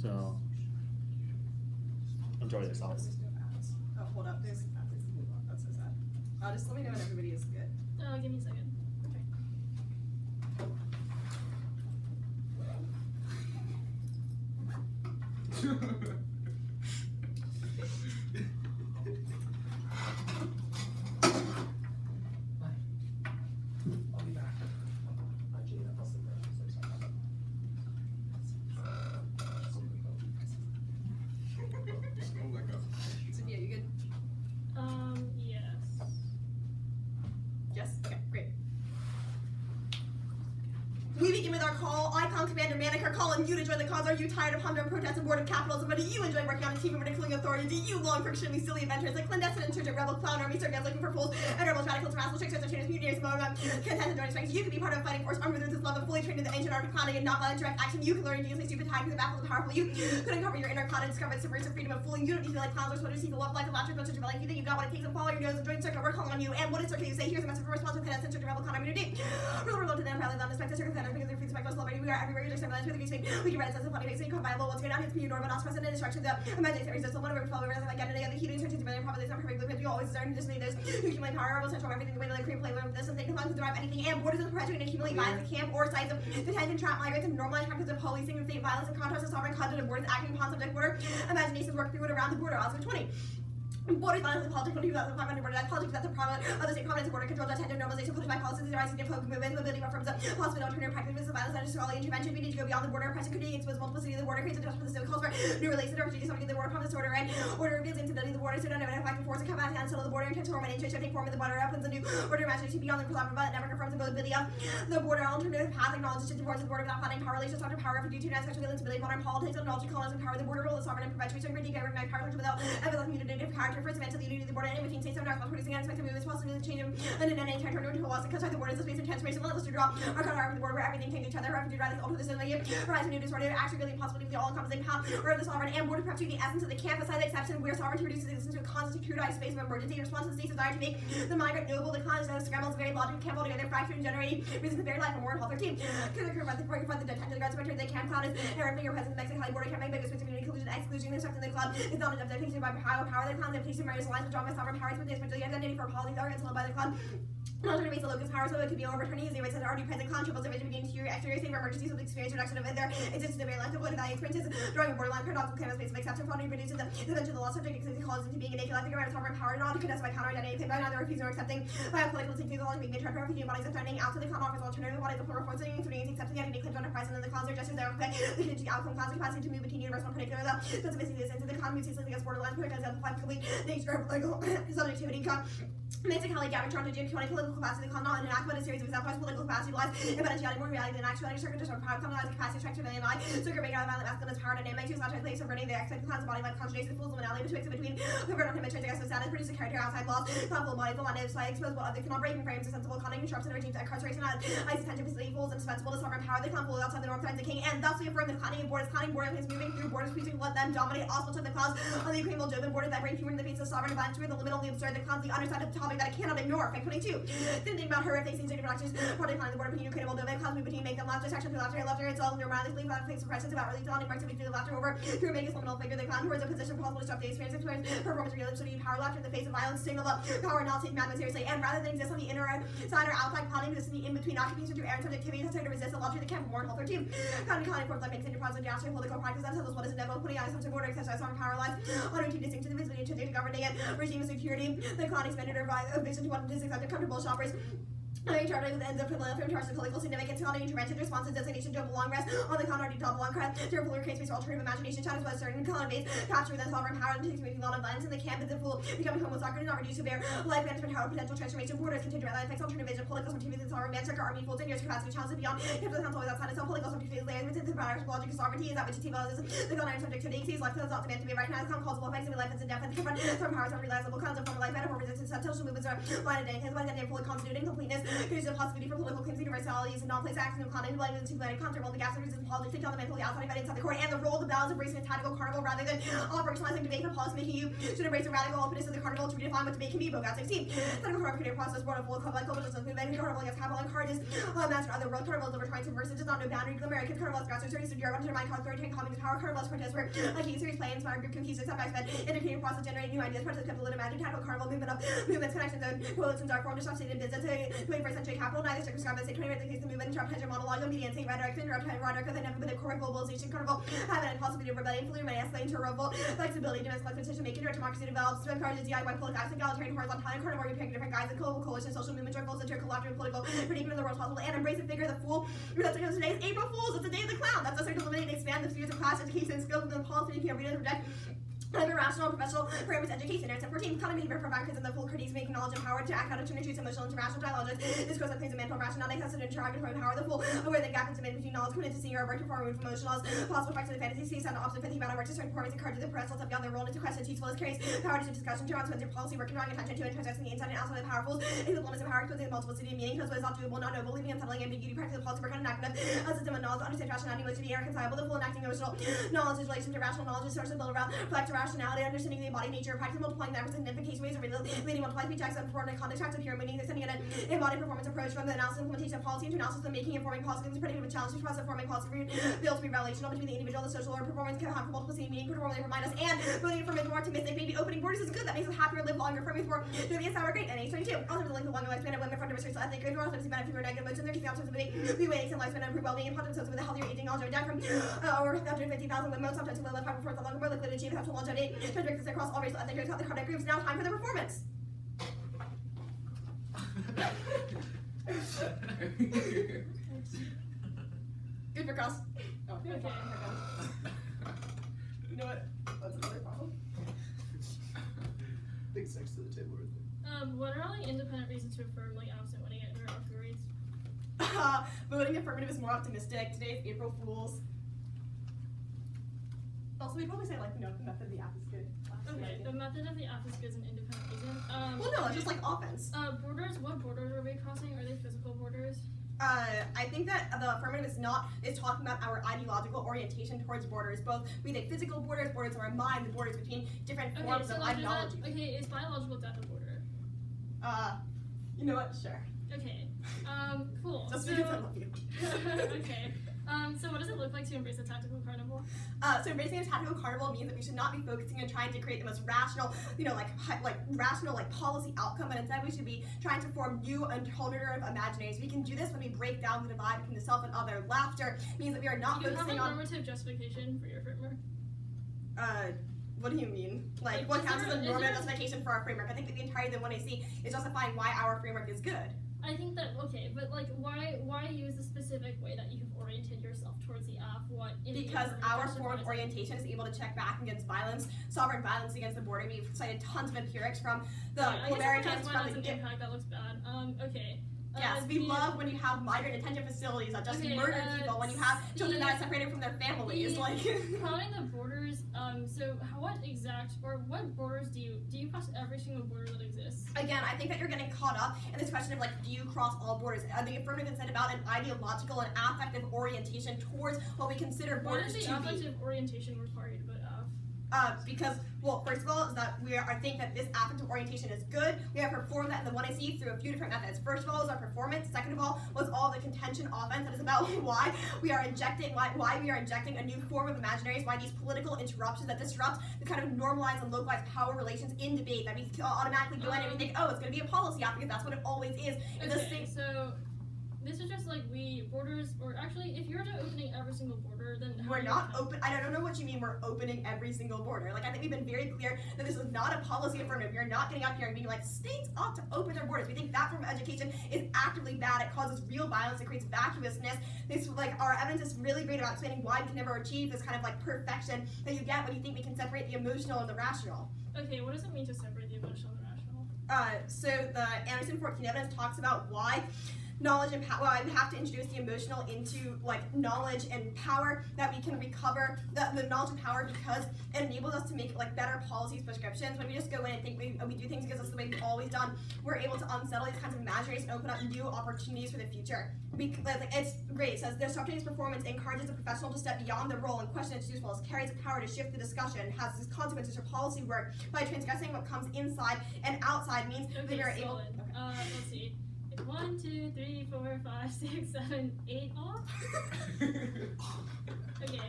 So enjoy yourselves. Oh, hold up. There's that's so sad. Just let me know when everybody is good. Give me a second. Okay. I'll be back. Sophia, you good? Yes. Yes? Okay, great. We begin with our call. Icon Commander Manic are calling you to join the cause. Are you tired of humdrum protests and bored of capitalism? But do you enjoy working on a team of ridiculing authority? Do you long for extremely silly adventures like clandestine insurgent rebel clown army circus looking for fools and rebels, radicals, rascals, tricksters, and trainers, mutineers, content and joining strengths? You can be part of a fighting force armed with this love and fully trained in the ancient art of clowning and not violent direct action. You can learn ingeniously stupid tactics and baffle the powerful. You couldn't cover your inner clown and discover the subversive freedom of fooling. You don't need to feel like clowns or sweaters. You can love like a laughter, but such a rebellion. You think you've got what it takes to follow your nose and join circle. We're calling on you. And what is circle? You say here's a message for response with clandestine rebel clown army today. We're to them, rather than respect the circle because they're free spectacles. We are everywhere. You're just with a great we can write a sense of funny face. Combinable. What's going on? It's me, Norman. Not present in instructions. Imagination resist. One over 12 hours. Like identity of the heating searches. Really probably not perfect blueprint. You always deserve to just need this. You accumulate power. Will central everything. The way to create play with this and think as long as derive anything. And borders of perpetuate and accumulate violence. Camp or sites of detention, trap, migrants, and normalized practice of policing and state violence. In contrast to sovereign content of borders acting upon subject border. Imaginations work through it around the border. Oscar 20. Borders, violence, and politics, 2500 border, politics, that's a problem of the state prominence, border control, attention, normalization, political policies, rising of movement, mobility, reforms, possible alternative practices, violence, and scholarly intervention. We need to go beyond the border, oppression, critique, expose multiplicity of the border, creates a touch for the civil calls for new relations, refugees, something the border, promise, order, and order reveals instability of the border, so don't have an effective force, and come out and settle the border, intention, or an shifting form of the border, opens a new order, imagination beyond the collaborative, but never confirms the mobility of the border, alternative path, acknowledges shifting towards the border without finding power relations, after power, refugee, national instability, modern politics, and knowledge, colonizing power, the border rule, the sovereign and perpetuation, critique, recognize power, without evidence, communicative character, first event to the unity of the border, and between states and dark, producing unexpected movements, possibly the change of an innate territory into a loss, and cut the borders, the space of transformation, let us to draw our color over the border where everything changes each other, refugee rights, alter this in the year, horizon, new disorder, actually really impossible to be all encompassing power, or the sovereign and border perpetuating the essence of the camp, aside the exception where sovereignty reduces existence to a constant securitized space of emergency, in response to the state's desire to make the migrant noble, the cause of scrambles, very logic, camp altogether, fracturing, generating reasons of very life, and more in Hall 13. Could occur by the front, the detention guards, the camp cloud is inherently your presence in the Mexican border, camp, big space of inclusion, exclusion, the in the club is not enough, definition by power, the clown, the police, and various lines, the drama, sovereign powers, with this, but the identity for policies are held by the club. Alternative base of locus power, so it could be overturning as they already present controls of beginning to your exterior thing for emergencies with experience reduction of their existence of very life of value experiences, drawing a borderline paradoxical canvas space of exception, following produces the event of the lost subject existing calls into being a naked life figure, sovereign power, not to contest by counter identity, by neither refusing or accepting by a political thinking, along being made refugee bodies of threatening out to the con offers alternative bodies of plural forcing, including accepting any claims on a present in the cons or gestures there effect, the continued outcome class capacity to move between universal and particular, the specificity this into the con moves against borderlines, because of the complete nature of legal subjectivity, basically gathering trying to do political capacity, not an act, but a series of examples, political capacity lies, and potentiality more reality than actuality, circuit of power, commonalized capacity, structure, and lie, circuit making out of violent masculine as power dynamic, choose not to place subverting the expected clans of body life, conjugation, fools, liminality, between convert on him, against the status, produce a character outside laws, thoughtful bodies, the line of sight, exposed what other cannot breaking frames, a sensible cunning, disrupts and regimes, incarceration, ice attention, facility, fools, indispensable to sovereign power, they can't fool outside the north side, the king, and thus we affirm the cunning borders, is moving through borders, preaching let them dominate, also to the cause on the Ukraine will Joven border that bring humor in the face of sovereign divine, through the limit only absurd, the cons, the underside of the topic that I cannot ignore. Fact 22. Didn't think about her if they seem to actions, probably find the border between Ukraine and Moldova, cause me between make them laugh, distraction to laughter, it's all in your mind, believe that face of presence about release on activity through the laughter over through make a liminal figure, the con towards a position possible to stop the experience, performance, realisticity, power, laughter in the face of violence, signal up, power, not take madness seriously, and rather than exist on the inner side or outside, plotting exists in the in-between occupation through air and subjectivity, necessary to resist the laughter of the camp, more in Hall 13. Conning forms like makes into process of diaspora, political practice, that tells us what is inevitable, putting out some border, exercise on power lines, honoring two distinct invisibility, intrinsic governing and regime of security, the con expanded or vision to what is accepted, comfortable shoppers. Charter with the ends of political significance, counter intervention, responses, designation to a long rest on the counter double long crest, to a fuller case based alternative imagination, shadows by a certain color base, capture the sovereign power, and takes making a lot of violence in the camp, and the fool becoming homo soccer, not reduced to bear life management, power, potential transformation, borders, contingent life effects, alternative vision, political subjectivity, the sovereign man, circle, army, fools, and years capacity, challenges beyond, if the council always outside itself, political subjectivity, layers within the power, logic, sovereignty, is that which is evil, is the counter subjectivity, sees life as not demand to be recognized, causable effects of life as indefinite, confront some powers, unrealizable, kinds of form of life, metaphor, resistance, social movements are blind and fully constituted incompleteness. There's a possibility for political claims, universalities, and non-place acts, and clouding, blending into blended comfortable, the gaps of resistance politics, take on the mentally outside of inside the court, and the role of the balance of racing a tactical carnival rather than operationalizing debate for policy making. You should embrace the radical openness of the carnival to redefine what debate can be. Book out 16. Tactical carnival creative process, born of full of like global justice, movement, carnival against capital encourages master other world carnivals that we're trying to verse. It does not know boundary. American carnivals, grassroots series of Europe, undermine authoritarian calming the power carnivals protest where a key series play inspired group cohesive setbacks fed entertaining process generating new ideas, protest kept the lit imagine tactical carnival movement of movements, connections, and coalitions are formed to stop stated business to 21st century capital. Neither circumscribe the state 20th the case the movement, interrupt hedge monologue, media, and saying rhetoric, with an innovative core globalization carnival, having a possibility of rebellion, fluid, escalating to revolt, flexibility, domestic decision making, direct democracy develops, encourages DIY politics, egalitarian horizontal carnival, repairing different guides, and global coalition, social movement, joyful, into collaborative, political, predicament of the world possible, and embrace the figure of the fool. That's because today's April Fools. It's the day of the clown. That's necessary to eliminate and expand the spheres of class, education, skills within the policy making arena to protect rational, professional, parameters, education. Step 14. Economy to provide kids in the full critiques, making knowledge empowered to act out of turn issues, emotional, interrational dialogues. Discourse that plays a mental rationality, has to interrogatory power, the full, aware the gap is demanded between knowledge, committed to seeing our work to form with emotional, possible effects of the fantasy, sees on the opposite, thinking about our work to certain performance, encourages the press, up beyond their role into question, teachful as carries, power to discussion, to answer policy, work, drawing attention to and transacting the inside and outside of the powerful, equivalence of power, exposing the multiplicity of meaning, because what is not doable, not noble, leaving unsettling ambiguity, practice of policy, work, and enactment, a system of knowledge, understand rationality, which to be irreconcilable, the full enacting emotional knowledge is relation to rational knowledge, is source of build around, reflect rationality, understanding the embodied nature, practice multiplying the efforts and identification ways of leading multiply speech acts and performing context acts of here, meaning sending an embodied performance approach from the analysis and implementation of policy into analysis of making and forming policy, is predicted with challenges, process of forming policy, built to be relational between the individual, the social, or performance can have multiplicity, meaning performance remind us, and voting for more optimistic, maybe opening borders is good, that makes us happier, live longer, forming more, doing sour great, and age 22. Also, the length of longer lifespan of women from diverse racial ethnic groups, also benefit from negative emotions, their key options of the we waiting some lifespan and improve well-being and positive with a healthier aging, knowledge down from over 150,000 women, sometimes to live 5 for the longer, more likely to achieve health longevity, trying to this across all racial ethnic groups, the cardiac groups. Now time for the performance. Good for cross. Oh, okay. You know what? That's another problem. Big sex to the table right there. What are like independent reasons to affirm like absent winning it or Oscar rates? Voting affirmative is more optimistic. Today's April Fools. Also, we'd probably say like, you know, the method of the app is good. Okay, the method of the app is good is an independent reason. Well, no, it's just like offense. Borders. What borders are we crossing? Are they physical borders? I think that the affirmative is talking about our ideological orientation towards borders, both we think physical borders, borders of our mind, the borders between different forms of ideology. Okay, is biological death a border? You know what? Sure. Okay. Cool. Just because I love you. Okay. So what does it look like to embrace a tactical carnival? So embracing a tactical carnival means that we should not be focusing on trying to create the most rational, you know, rational policy outcome, but instead we should be trying to form new alternative imaginaries. We can do this when we break down the divide between the self and other. Laughter means that we are not focusing on. Do you have a normative justification for your framework? What do you mean? Like what counts as a normative justification for our framework? I think that the entirety of what I see is justifying why our framework is good. I think that, okay, but like why use the specific way that you have oriented yourself towards the app? Because our form of orientation is able to check back against violence, sovereign violence against the border. We've cited tons of empirics from the Americans from the impact that looks bad. Okay. Yes, we love when you have migrant detention facilities that just murder people, when you have children that are separated from their families. Plotting the borders, so what borders do you cross every single border that exists? Again, I think that you're getting caught up in this question of like, do you cross all borders? The affirmative is said about an ideological and affective orientation towards what we consider borders to be. What is the affective orientation required about because, well, first of all, is that I think that this affective orientation is good. We have performed that in the one I see through a few different methods. First of all is our performance. Second of all was all the contention offense. That is about why we are injecting a new form of imaginaries, why these political interruptions that disrupt the kind of normalized and localized power relations in debate that we automatically go in and we think, oh, it's going to be a policy app because that's what it always is. So this is just like borders, or actually, if you're opening every single border, then we're not open. I don't know what you mean. We're opening every single border. Like I think we've been very clear that this is not a policy affirmative. You're not getting up here and being like states ought to open their borders. We think that form of education is actively bad. It causes real violence. It creates vacuousness. This our evidence is really great about explaining why we can never achieve this kind of like perfection that you get when you think we can separate the emotional and the rational. Okay, what does it mean to separate the emotional and the rational? So the Anderson 14 evidence talks about why knowledge and power. Well, we have to introduce the emotional into like knowledge and power, that we can recover the knowledge and power, because it enables us to make like better policies, prescriptions. When we just go in and think we do things because that's the way we've always done, we're able to unsettle these kinds of imaginaries and open up new opportunities for the future. It's great. It says their structured performance encourages a professional to step beyond the role and question its usefulness, carries the power to shift the discussion, has these consequences for policy work by transgressing what comes inside and outside, means that we are able. Let's see. 1, 2, 3, 4, 5, 6, 7, 8 off. Okay.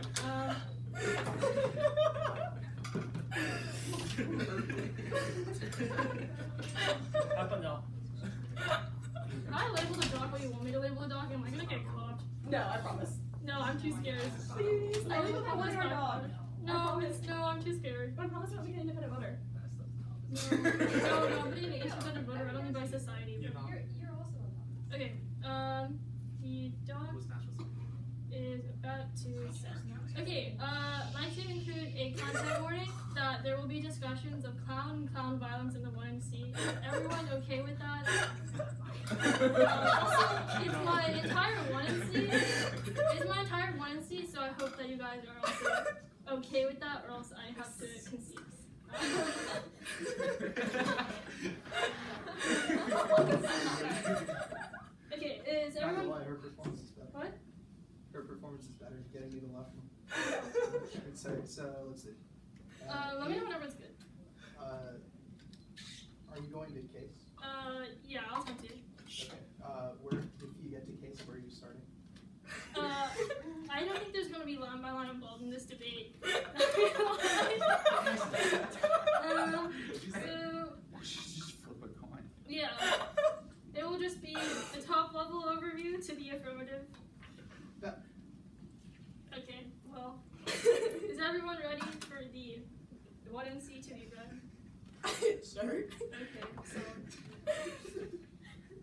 Up and down. Can I label the doc what you want me to label the doc? Am I gonna get caught? No, I promise. No, I'm too scared. Please, I label that one our dog. No, I'm too scared. I promise we'll be an independent voter. No, nobody in the independent voter. I don't mean by society. You're also on top. Okay. The doc is about to set. Okay. Mine should include a content warning that there will be discussions of clown violence in the 1C. Is everyone okay with that? Also, it's my entire 1C. It's my entire 1C, so I hope that you guys are also okay with that, or else I have to concede. Okay, is Not gonna everyone? lie, her performance is better. What? Her performance is better, getting me the left one. So let's see. Let me know whenever it's good. Are you going to case? Yeah, I'll attempt to. Okay. Where, if you get to case, where are you starting? I don't think there's going to be line by line involved in this debate. So, Just flip a coin. yeah, it will just be the top level overview to the affirmative. Yeah. Okay, well, is everyone ready for the 1NC to be read? Sure. Okay, so.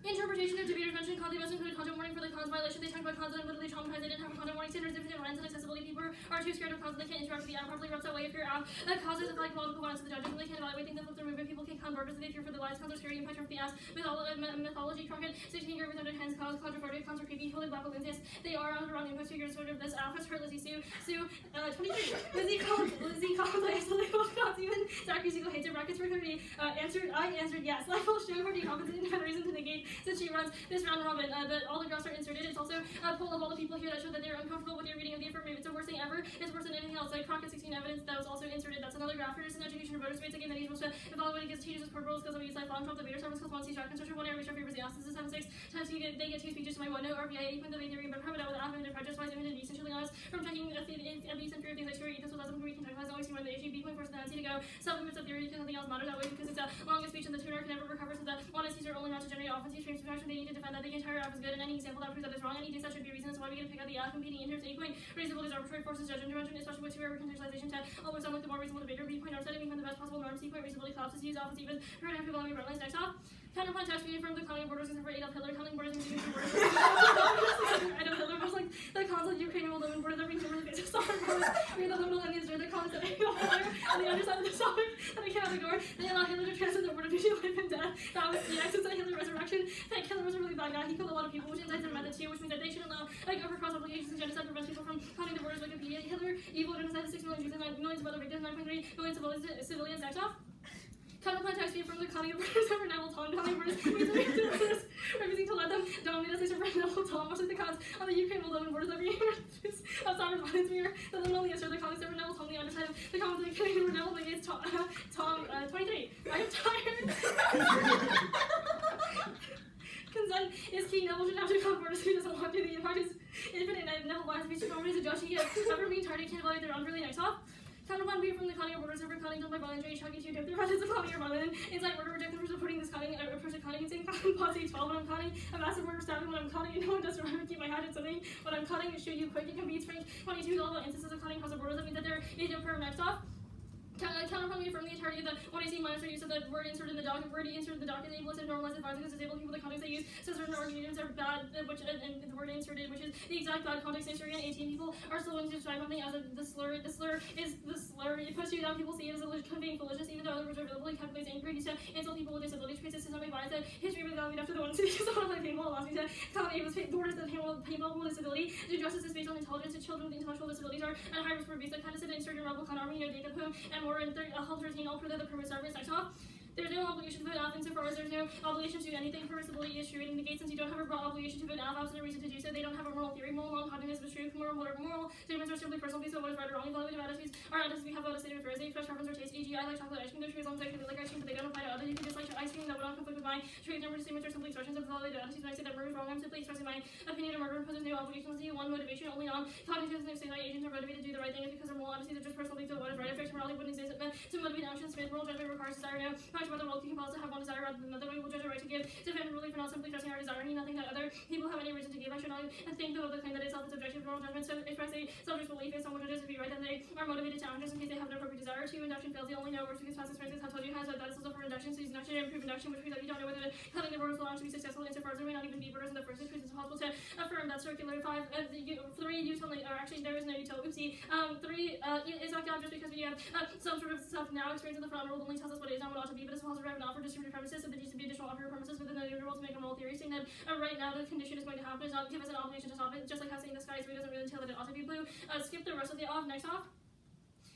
Interpretation of debaters mentioned Kandi must include content warning for the cons violation. They talked about cons that are literally traumatized. They didn't have a content warning standards, different lines and accessibility. People are too scared of cons that they can't interact with the app properly. Reps that way if you're out. Causes of psychological violence to the judges when they can't evaluate things that flip their movement. People can con burgers if they fear for the lives. Cons are scary. Impact of the ass. Mythology crockett. 16 year with hands. Cons controversial. Cons are creepy. Holy black balloons. Yes, they are on the wrong input figures. Sort of this app has hurt Lizzie Sue. 23. Lizzie called I still cons even. Zachary Siegel hates her brackets for 30. I answered yes. Life will show her the opposite and have a reason to negate since she runs this round robin. All the graphs are inserted. It's also a poll of all the people here that show that they're uncomfortable with your reading of the affirmative. It's the worst thing ever. It's worse than anything else. Like Crockett 16 evidence that was also inserted. That's another graph. Fairness in education voters rates again that he's supposed to evaluate against teachers' core rules because of use lifelong from the beta service skills 1 C track construction 1 area research favors the answers is 7-6 times they get 2 speeches to my 1 no RVI 8 the theory but permanent with affirmative prejudice wise imminent essentially honest from checking abuse and fear of things like theory equals as we can talk about always when the issue B point force the NC to go supplements of theory because nothing else matters that way because it's a longest speech and the tuner can never recover so that one is are only not to generate offensive streams of action they need to defend that the entire app is good and any example that proves that it's wrong any case that should be reasons why we get to pick out the app competing in terms 8 point reasonable is arbitrary forces judge intervention especially with 2 error contextualization 10 always on with the more reasonable debater B point or setting from the best possible norm C point reasonably collapses use offense even for an people on me lines next off counterpoint text being from the counting borders except for Adolf Hitler counting borders and using borders Adolf Hitler was like the cons of Ukraine will live in borders that brings over the face of sovereign borders read the liberal enemies during the cons of Adolf Hitler on the underside of the topic that I cannot ignore they allow Hitler to transcend the border between life and death that was the essence of Hitler resurrection that Hitler was a really bad guy he killed a lot of people which incites their method too which means that they shouldn't allow like over cross applications and genocide prevents people from counting the borders Wikipedia Hitler evil genocide 6 million Jews and 9 millions of other victims 9.3 million civilians next off counterpoint text being from the counting of borders over Neville Tom counting borders refusing to let them dominate us they for Neville Tom much like the cons on the Ukraine Moldovan borders every year outside of violence mirror that not only assert the counting over Neville Tom the underside of the comments of the Canadian Neville negates Tom 23 I am tired consent is key. Neville should have to come borders if he doesn't want to. The impact is infinite. Neville wants to be supervised to Josh. He gets ever being targeted can't evaluate their own really next off. Counterpoint we from the counting of borders over counting done by violence rate chucking 2 depth their methods of counting or violent inside order rejected for supporting this counting approach to counting insane counting pause 12 when I'm counting a massive order stabbing when I'm counting and no one does remember keep my hand in something when I'm counting and shoot you quick it can be range 22 level instances of counting across the borders that means that there is no curve next off Counterpoint from the entirety of the when I see minus or use of the word inserted in the doc, word inserted in the doc is able to normalize violence against disabled people. The context they use says certain arguments are bad, which and the word inserted, which is the exact bad context. History and 18 people are still willing to describe something as the slur. The slur is the slur. It puts you down. People see it as a conveying foolishness, even though other words are available. It calculates angry to insult people with disabilities, creates a systemic bias. History was valued after the one city because one of my paintball allows me to tell me it was the words of paintball with disability. The justice is based on intelligence. And children with intellectual disabilities are at high risk for abuse. Like kind of said, insurgent rebel con army, Jacob whom and more in 113 all prove that the permit service next off. There's no obligation to vote AF insofar as there's no obligation to do anything permissibly is true. It indicates since you don't have a broad obligation to vote AF, absent a reason to do so, they don't have a moral theory. Moral non-cognitive is true. Moral statements are simply personal based on what is right or wrong. Evaluative attitudes are attitudes we have about a state of affairs. They express preference or taste. E.g., I like chocolate ice cream. They're true as long as I can like ice cream, but they don't apply to others. You can dislike ice cream that would not conflict with my trade. Number statements are simply expressions of evaluative attitudes. When I say that murder is wrong, I'm simply expressing my opinion of murder imposes no obligation to you. One motivation, only non-cognitive and external agents are motivated to do the right thing is because their moral attitudes are just personal based on what is right. Objective morality wouldn't exist to motivate actions. Smith moral judgment requires desire. No knowledge about the world can compel us to have one desire rather than another. We will judge a right to give, defend really for not simply expressing our desire, nothing that other people have any reason to give. I should not think though of the claim that itself is objective moral judgment. So express a subject's belief if someone judges to be right, then they are motivated to act just in case they have an appropriate desire to. Induction fails. The only know works because past experiences have told you has that is also for induction. So use induction to improve induction, which means that you don't know whether cutting the borders will actually be successful insofar as there may not even be borders in the first instance. It's possible to affirm that circular 3 utility, or actually there is no utility. Oopsie. 3 is not out just because we have some sort of stuff now experience in the front world only tells us what is not what ought to be, but it's positive not for distributed premises, so there needs to be additional operative premises within the world to make a moral theory saying that right now the condition is going to happen is not give us an obligation to stop it, just like how saying the sky is blue doesn't really entail that it ought to be blue. Skip the rest of the off. Next off.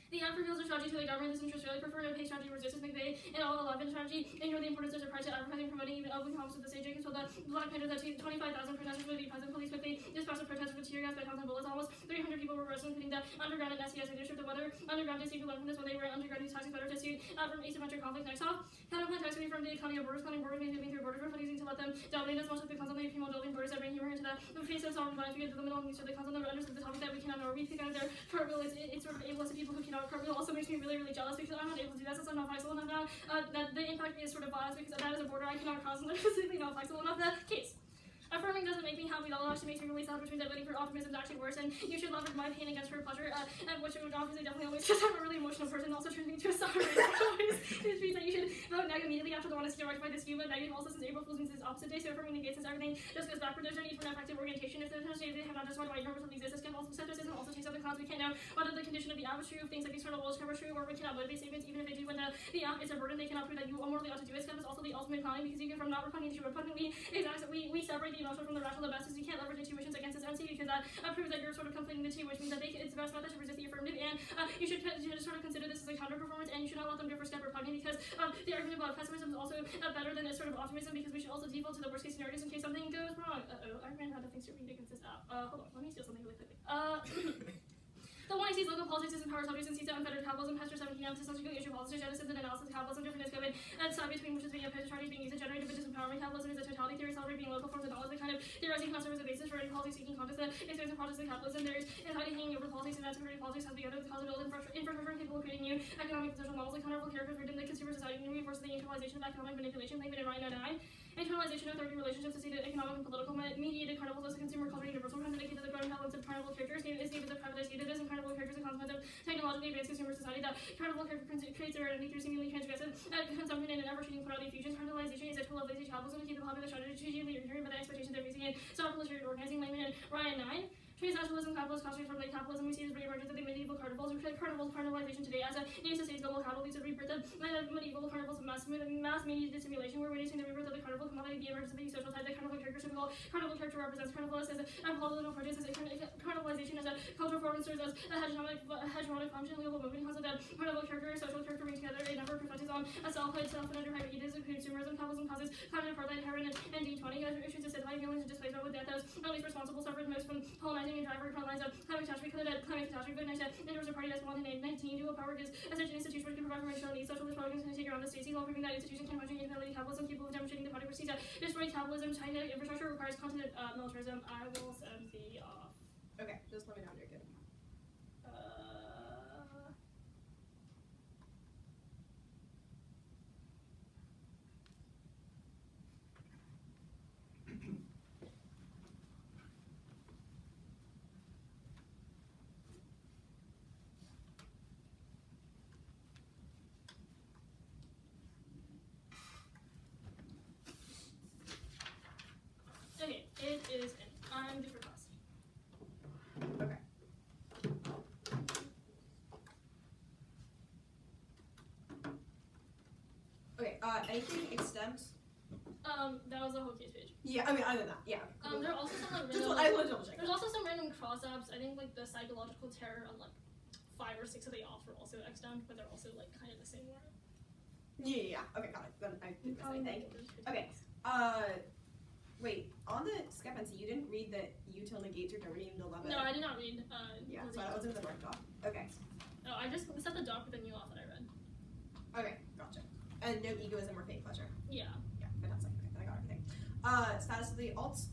The app reveals a strategy to the government. This interests really prefer no pay strategy resistance McVeigh and all 11 strategy. Ignore the importance of private advertising, promoting even open comments with the stage. Jenkins told the Black Panther that 25,000 protesters would be present. Police quickly dispatched the protesters with tear gas by 1,000 bullets. Almost 300 people were arrested, including the underground and SES leadership. The weather underground is to learn from this when they were underground. These tactics better to suit from asymmetric conflict. Next off. Counterpoint taxing from the economy of borders, planning borders, moving through borders, refusing to let them dominate as much as the concept of female building borders that bring humor into the face of sovereign life. We get to the middle and we start the concept of understand the topic that we cannot know. We pick out their cartwheel. It's sort of ableist to people who cannot cartwheel. Also makes me really jealous because I'm not able to do that since I'm not flexible enough now. That the impact is sort of biased because that is a border I cannot cross and I'm physically not flexible enough. The case. Affirming doesn't make me happy at all. It actually makes me really sad, which means that voting for optimism is actually worse. And you should leverage my pain against her pleasure, which would obviously definitely always, because I'm a really emotional person, also turns me into a sour which means that you should vote negative immediately after the one is rectified this scheme. But negative also since April Fool's means it's opposite day. So affirming negates since everything just goes backward. There's no need for an effective orientation. If they have not justified why numbers of existence, skepticism also takes up the cause. We can't know whether the condition of the app is true, if things like external walls cover true, or we cannot motivate statements even if they do when the app is a burden. They cannot prove that you morally ought to do it. Skeptics also the ultimate clowning because you get from not repugnant to repugnantly. Exactly. We separate the emotional from the rational. The best is you can't leverage intuitions against this MC because that proves that you're sort of conflating the two, which means that it's the best method to resist the affirmative. And you should sort of consider this as a counter performance, and you should not let them differ step repugnant because the argument about pessimism is also better than a sort of optimism because we should also default to the worst case scenarios in case something goes wrong. I ran out of things to read against this app. Hold on, let me steal something really quickly. The one sees local politics is empower subjects and sees that unfettered capitalism. Pastor 17 emphasis on issue policies, genesis and analysis of capitalism, different is given, and side between which is being opposed strategies being used to generate business empowerment. Capitalism is a totality theory, celebrating local forms of knowledge, the kind of theorizing cannot serve as a basis for any policy seeking contest. The expensive projects of capitalism, there is anxiety hanging over politics, and that security politics has begun to cause a build infrastructure capable of creating new economic and social models. Like counterful characters written in the consumer society and reinforce the internalization of economic manipulation, Langman and Ryan 99. Internalization of third relationships to see that economic and political mediated carnivals as a consumer culture universal trend indicated the growing prevalence of carnival characters is needed to privatize and carnival characters and consequence of technologically advanced consumer society. That carnival character creates their identity through seemingly transgressive consumption and an ever-changing plurality of fusions. Carnivalization is a tool of lazy capitalism to keep the popular strategy driven by the expectations they're facing in self-military organizing. Langman and Ryan 9. Transnationalism, capitalist constraints from late capitalism, we see as re-emergence of the medieval carnivals. Carnivalization today as a new sustains global capital leads to rebirth of medieval carnivals of mass media dissimulation. We're witnessing the rebirth of the carnival commodity, the emergence of a new social type. The carnival character typical carnival character represents carnivalist as a political project, as a carnivalization as a cultural form, serves as a hegemonic function, global movement concept that carnival character, social character bring together a number of perspectives on a self-led, self-funded hedonism, consumerism, capitalism causes climate apartheid, heroin, and D20 issues of synthetic feelings and displacement with death as at least responsible suffered most from colonizing and driver front lines of climate catastrophe. Climate catastrophe, but endorse a party that's wanted in 19. Dual power gives as an institution which can provide for racial needs. Socialist programs can take around the state. While proving that institution can function independently. Capitalism capable of demonstrating the party proceeds that destroy capitalism. China infrastructure requires continent militarism. I will send the off. Okay, just let me know when you're good. anything extempt? That was the whole case page. Yeah, I mean, other than that, yeah. There are also some like Just random, I want to double check. there's also some random cross-apps. I think like the psychological terror on like 5 or 6 of the ops were also extempt, but they're also like kind of the same word. Yeah. Okay, got it. Then I did miss, I think. Okay. Wait. On the discrepancy, you didn't read that util negates or terminating the 11. No, I did not read. Yeah, the so that wasn't the right doc. Okay. Oh, I just set the doc with the new off that I read. Okay, gotcha. And no egoism or fake pleasure. Yeah. Yeah, fantastic. Okay, then I got everything. Status of the alts.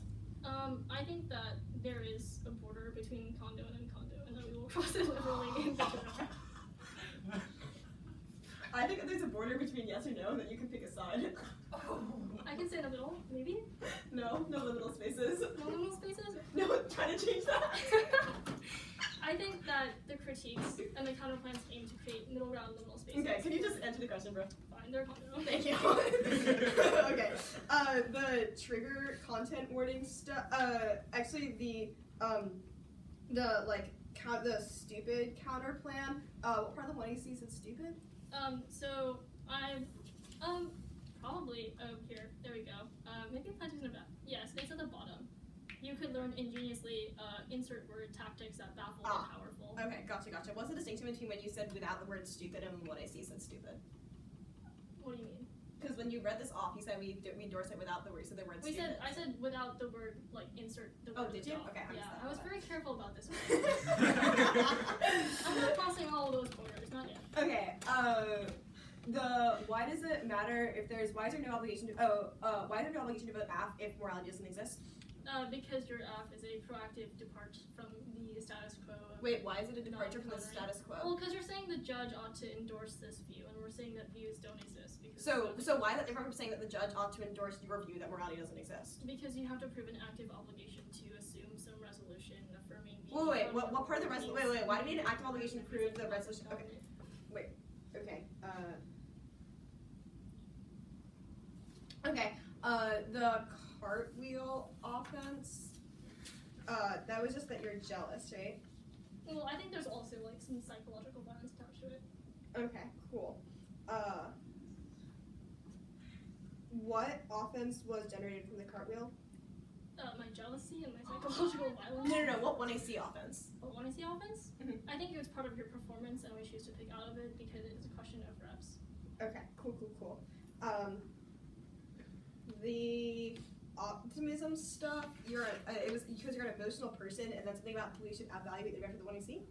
I think that there is a border between condo and condo, and that we will cross it liberally in the I think that there's a border between yes or no, and that you can pick a side. I can say in the middle, maybe? No liminal spaces. No liminal spaces? No, trying to change that. I think that the critiques and the counterplans aim to create middle ground liminal spaces. Okay, can you just answer the question, bro? Fine, they're condo. Thank you. Okay. The trigger content wording stuff. Actually, the stupid counter plan. What part of the 1AC said stupid? So I probably here, there we go. Maybe planting in about yes, it's at the bottom. You could learn ingeniously insert word tactics that baffle the powerful. Okay, gotcha. What's the distinction between when you said without the word stupid and when 1AC said stupid? What do you mean? Because when you read this off, you said we endorse it without the word, so the word stupid. I said without the word like insert the word. Oh, did you? off. Okay, I missed yeah, that. I was very careful about this one. I'm not crossing all of those borders, not yet. Okay, why does it matter if there's, why is there no obligation to vote AF if morality doesn't exist? Because your AF is a proactive departure from the status quo. Wait, why is it a departure from the status quo? Well, because you're saying the judge ought to endorse this view, and we're saying that views don't exist. Because So why is that different from saying that the judge ought to endorse your view that morality doesn't exist? Because you have to prove an active obligation to assume some resolution affirming. Wait, what part of the resolution? Wait, why do we need an active obligation to prove the resolution? Okay, wait, okay, the cartwheel offense, that was just that you're jealous, right? Well, I think there's also like some psychological violence attached to it. Okay, cool. What offense was generated from the cartwheel? My jealousy and my psychological violence. No, what 1AC offense? What one is the offense? Mhm. I think it was part of your performance, and we choose to pick out of it because it is a question of reps. Okay, cool. The optimism stuff, it was because you're an emotional person, and that's something about we should evaluate it after the 1AC?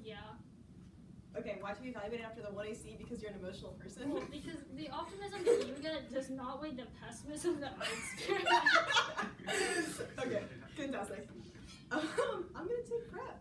Yeah. Okay, why should we evaluate it after the 1AC? Because you're an emotional person? Well, because the optimism that you get does not weigh the pessimism that I experience. Okay, fantastic. I'm gonna take prep.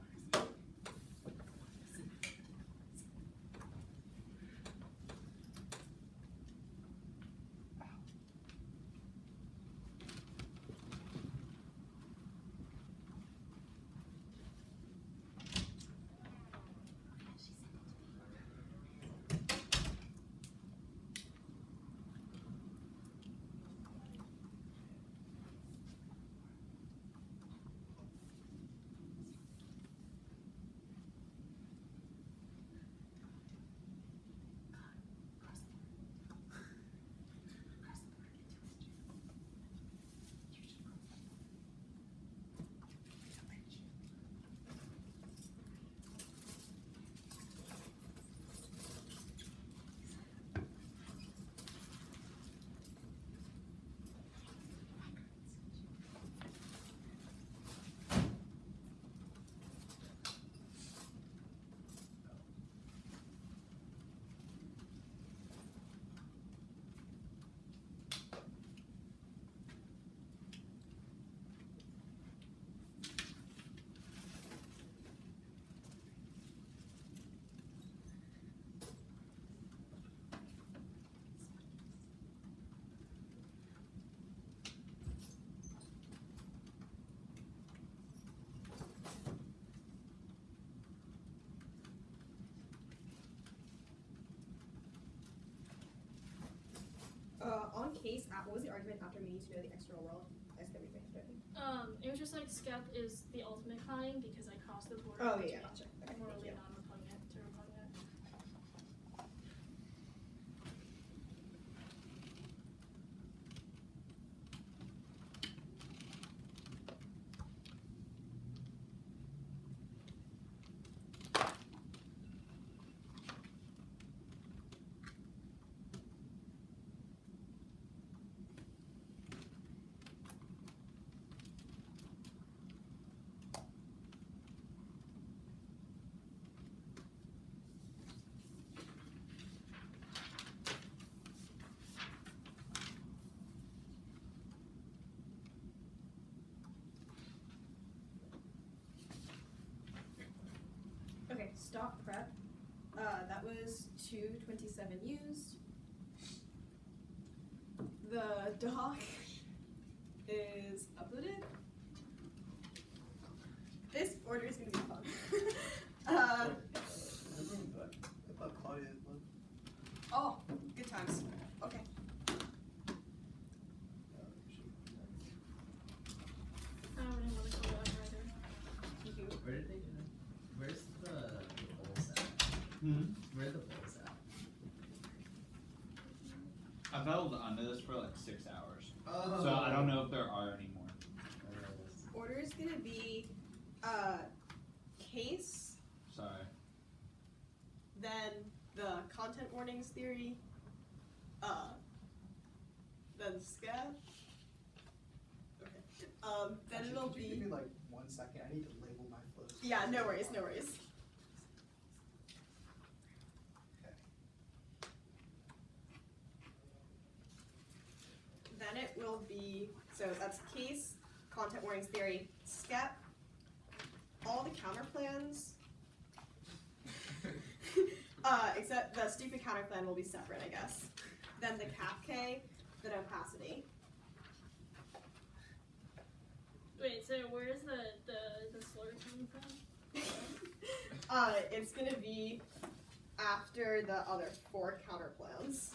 On case, what was the argument after meaning to know the external world? I skipped everything. It was just like skep is the ultimate kind because I crossed the border. Oh yeah, gotcha. Okay, Morally thank you. non-repugnant to repugnant. stock prep. That was 227 used. The doc is uploaded. This order is gonna be fun. I thought Claudia had Oh, good times. Okay. I don't really want to call it either. Thank you. Where did they do that? Where's the bowls at? Where are the bowls at? I've held onto this for like 6 hours. Oh. So I don't know if there are any more. Where are those? Order is gonna be case, Sorry. then the content warnings theory, then scat. Okay. Then Actually, it'll could you be. give me like 1 second? I need to label my flows. Yeah, no worries, no worries. Okay. Then it will be, so that's case, content warnings theory, SCEP, all the counter plans, except the stupid counter plan will be separate, I guess. Then the CAPK, then opacity. Wait, so where's the slur coming from? It's gonna be after the other 4 counter plans.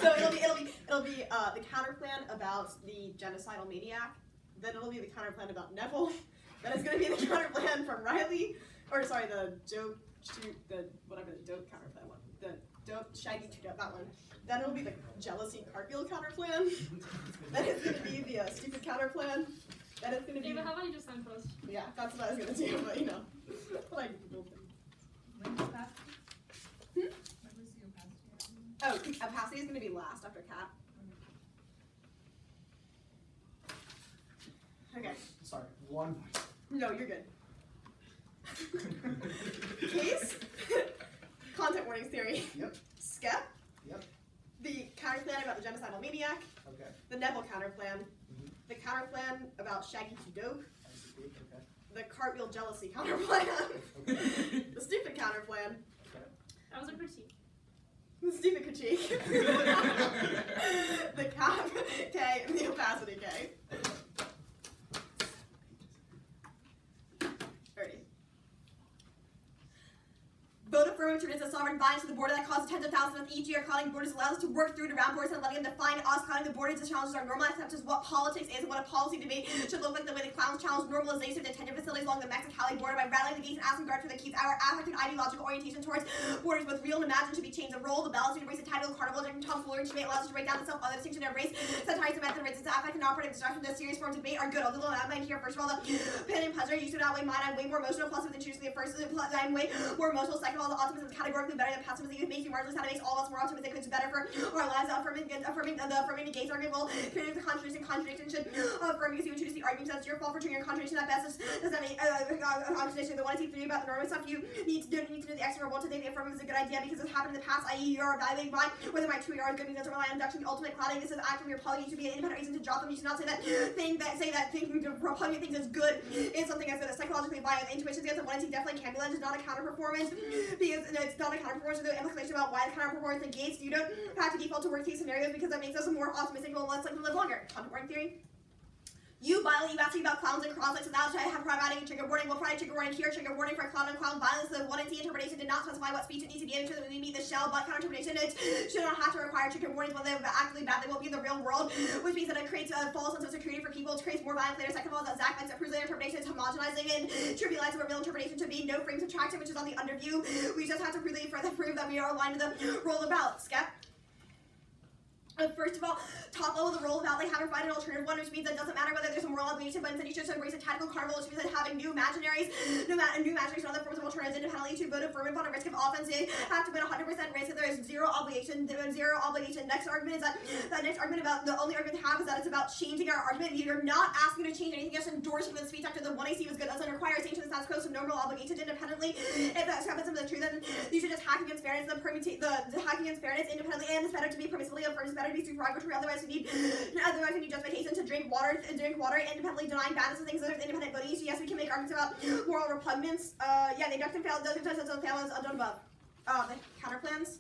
So it'll be the counter plan about the genocidal maniac. Then it'll be the counter plan about Neville. Then it's gonna be the counter plan from Riley, or sorry, the dope counter plan one. The dope shaggy that one. Then it'll be the jealousy cartwheel counter plan. Then it's gonna be the stupid counter plan. Then it's gonna be Ava, how about you just sign post? yeah, that's what I was gonna do, but you know, like. When was that? Hmm? When was the opacity? Oh, opacity is going to be last after cap. Okay. Sorry, one more. No, you're good. Case, content warnings theory, Yep, SCEP, yep, the counter plan about the genocidal maniac, okay. the Neville counter plan, the counter plan about Shaggy to dope, I see, okay. the cartwheel jealousy counter plan, Okay. the stupid counter plan, That was a critique. the stupid critique, the cap K, and the opacity K. Alrighty. Vote affirmative is a sovereign violence to the border that causes tens of thousands each year. Calling borders allows us to work through and around borders and letting them define us. Calling the borders as challenges are normalized, such as what politics is and what a policy debate should look like. The way the clowns challenge normalization of detention facilities along the Mexico-Cali border by rattling the gates and asking guards for the keys. Our affected ideological orientation towards borders, both real and imagined, should be changed. The role, the balance, to embrace the title, carnival, and tomfoolery should be allows us to break down the self-other distinction and race. Satires and method rates, affect and operative distraction. The serious forms of debate are good. Although I'm here, first of all, the pain and pleasure used to outweigh mine. I'm way more emotional. Plus, with introducing the first, I'm way more emotional. Second of all, the optimism is categorically better than pessimism. It makes you marginally sad. It makes all of us more optimistic. It's better for our lives. Affirming the gates argument will create the contradiction. Contradiction should affirm because you introduce the argument that it's your fault for triggering contradiction. That best does that make contradiction. The one I see three about the normal stuff. You need to do the extra role to think the affirmative is a good idea because it's happened in the past. I.e., you're evaluating by whether my 2 ER is good because it rely on induction. The ultimate clouding. This is active. Your poly. You should be an independent reason to drop them. You should not say that thinking repugnant things is good is something that's psychologically violent. Intuition against the one I see definitely can be led. It's not a counter performance because it's not a counter performance. The implication about why the counter performance negates. You don't have to default to worst case scenarios because that makes us more optimistic and less likely to live longer. Content warning theory. You violently asking about clowns and cross-legs without providing a trigger warning. We'll provide a trigger warning here. Trigger warning for clown and clown violence. The 1 and C interpretation did not specify what speech it needs to be in until we meet the shell, but counter interpretation it should not have to require trigger warnings when they're actively bad. They will be in the real world, which means that it creates a false sense of security for people. It creates more violent players. Second of all, that Zach likes approves their interpretation is homogenizing and trivializing what real interpretation should be. No frame subtraction, which is on the underview. We just have to really further prove that we are aligned to the role of balance. Skep. First of all, top level, the role of outlay, having find an alternative one, which means that it doesn't matter whether there's a moral obligation, but instead you should embrace a tactical carnival, which means that having new imaginaries and other forms of alternatives independently to vote affirmative on a risk of offense, they have to win 100% risk if there is zero obligation. Next argument is that the next argument about the only argument to have is that it's about changing our argument. You're not asking to change anything, just endorsing the speech after the 1AC was good. Doesn't require a change to the status quo, so no moral obligation independently. If that happens to the truth, then you should just hack against fairness, hacking against fairness independently, and it's better to be permissively affirmed. better to be supererogatory, otherwise we need justification to drink water, independently denying badness and things that are independent voting. So yes, we can make arguments about moral repugnance. Yeah, the induction failed, those contestants on fail as done above. The counterplans.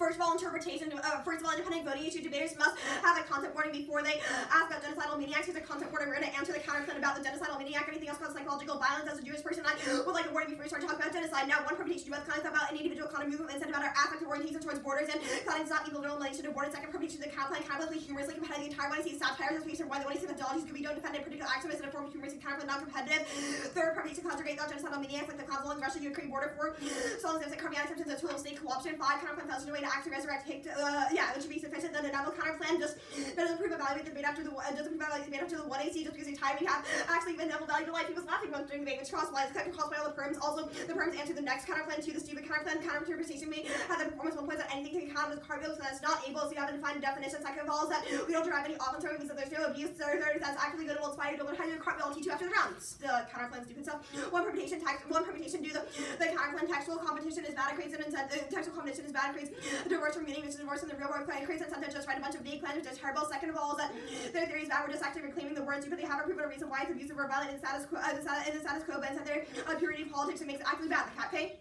First of all, independent voting issue debaters must have a content warning before they ask about genocidal maniacs. Here's a content warning. We're going to answer the counterclaim about the genocidal maniac or anything else called psychological violence. As a Jewish person, I would like a warning before we start talking about genocide. Now, one permutation to both comments about an individual kind of movement and said about our affective orientation towards borders and cutting is not evil in relation to borders. Second permutation to the counterclaim, completely humorously competitive. The entire one I see satire as a why the one I see methodologies could be don't defend a particular action as in a form of humoristic counterclaim, non-competitive. Third permutation to conjugate not genocidal maniacs like the consul in Russia, Ukraine border. Four, so long as there's a cardiac acceptance of tool of state co-option. Five, counterclaim fails in a way to actually resurrect it should be sufficient. Then the Neville counter plan just doesn't prove evaluate the debate after the 1AC just because he's tired. We have actually been Neville value to life. He was laughing once during the debate, which crossed lines. Second crossed by all the perms. Also, the perms answered the next counter plan to the stupid counter plan. Counter interpretation may have the performance 1 point that anything can count as cardio, so that's not able. So you haven't defined a definition. Second of all, is that we don't derive any offense or means that there's no abuse. Third, that's actively good and will inspire you to learn how to do a cartwheel. I'll teach you after the rounds. The counter plan stupid stuff. One permutation do the counter plan textual competition is bad. It creates an incentive. Textual competition is bad. It creates divorce from meaning, which is divorce from the real world. It creates an incentive to just write a bunch of vague plans, which is terrible. Second of all, is that their theory is bad. We're just actually reclaiming the words, but they haven't proven a reason why it's abusive or violent in the status quo. But instead their purity of politics and makes it actually bad. The cat pay.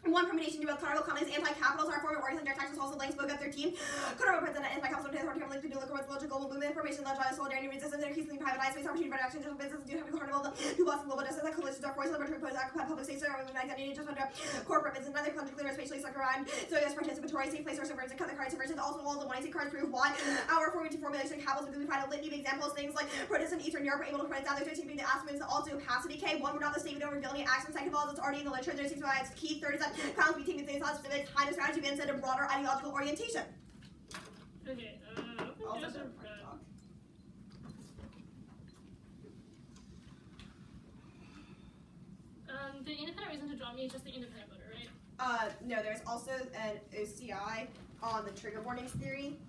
One permutation to both carnival companies, anti-capitals are former organizing their taxes also length spoke up 13. Carnival president anti-capital to the term linked to local global movement information led by solidarity resistance and increasingly privatized space opportunity reduction to business do have carnival who lost global justice that coalitions are forced to propose public space or identity just under corporate business another country clear spatially stuck around so yes participatory safe place or subversion cut the cards subversions also all the 1AC cards prove why our formulation capitals we find a litany of examples things like protests in Eastern Europe are able to print down their achieving the aspects also opacity K one we're not the state we don't reveal any actions second of all it's already in the literature there seems to be its key third is that clowns between things on specific kind of strategy but instead of broader ideological orientation. Okay, Also yes, don't or talk. the independent reason to draw me is just the independent voter, right? No, there's also an OCI on the trigger warnings theory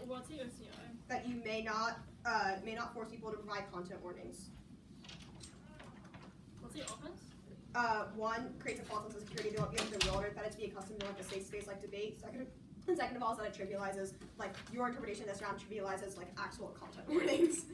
What's the OCI? that you may not force people to provide content warnings. What's the offense? One, creates a false sense of security. They won't be able to reorder that it's be accustomed to like a safe space like debate. Second of all is that it trivializes, like your interpretation of this round trivializes like actual content warnings.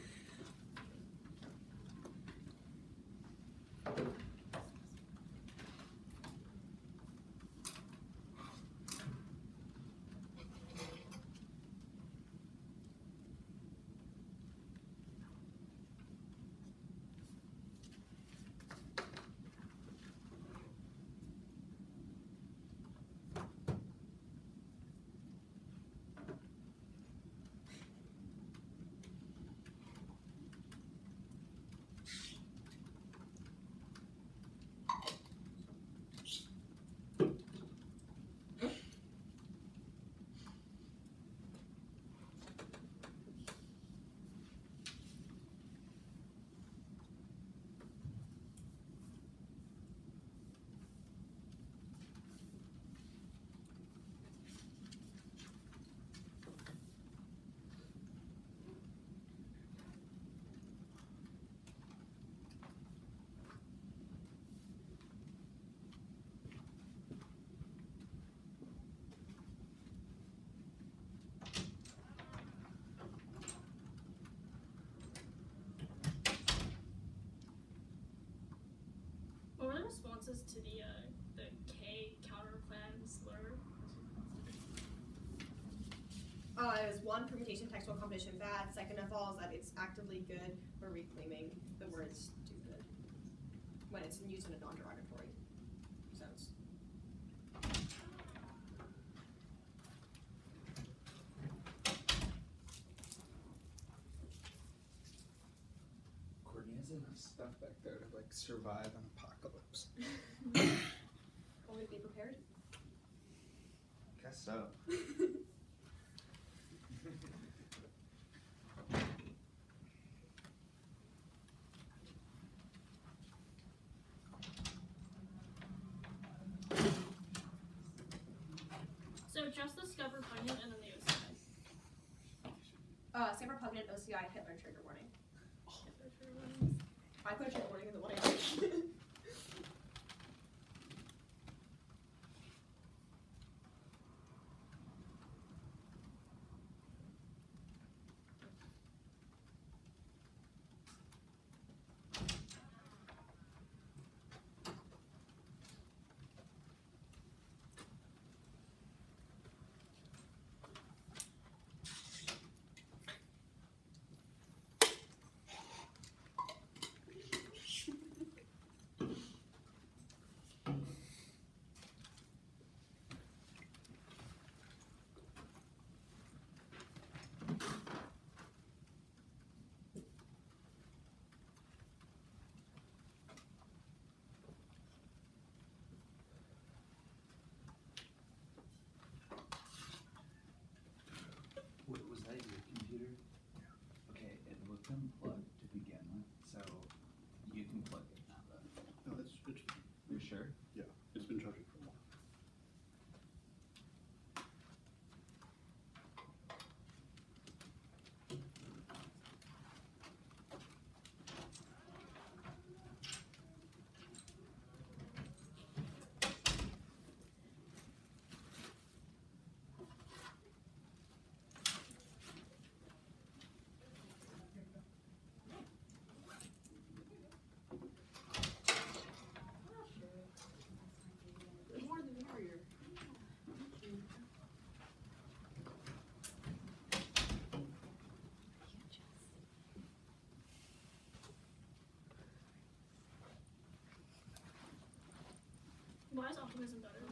What were the responses to the K counter plan slur? It was one permutation textual competition bad. Second of all is that it's actively good for reclaiming the word stupid when it's used in a non-derogatory sense. Courtney has enough stuff back there to like survive an apocalypse. Only be prepared. Guess so. So just the scup repugnant and then the OCI. Same repugnant OCI Hitler trigger warning. Hitler trigger warnings. I put a trigger warning in the one I did. why is optimism better?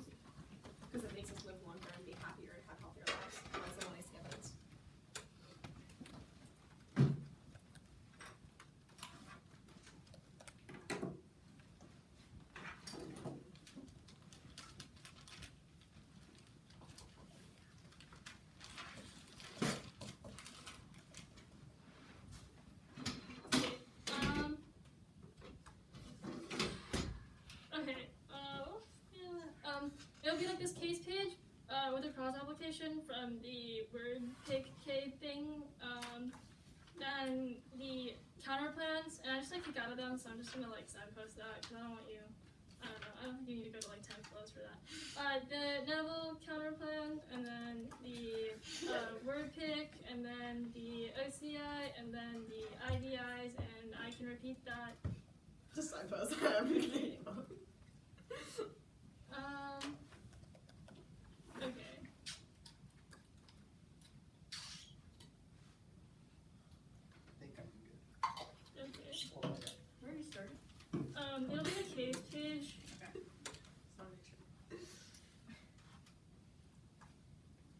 Because it makes us live longer and be happier and have healthier lives. That's the only evidence. Okay, it'll be like this case page, with a cross application from the word pick K thing, then the counter plans, and I just like kick out of them, so I'm just gonna like side post that, because I don't want you, I don't think you need to go to like 10 flows for that. The Neville counter plan, and then the word pick, and then the OCI, and then the IDIs, and I can repeat that. Just side post. I'm gonna get you up. Okay. I think I'm good. Okay. Hold on. Where are you starting? It'll be the case page. Okay. Just wanna make sure.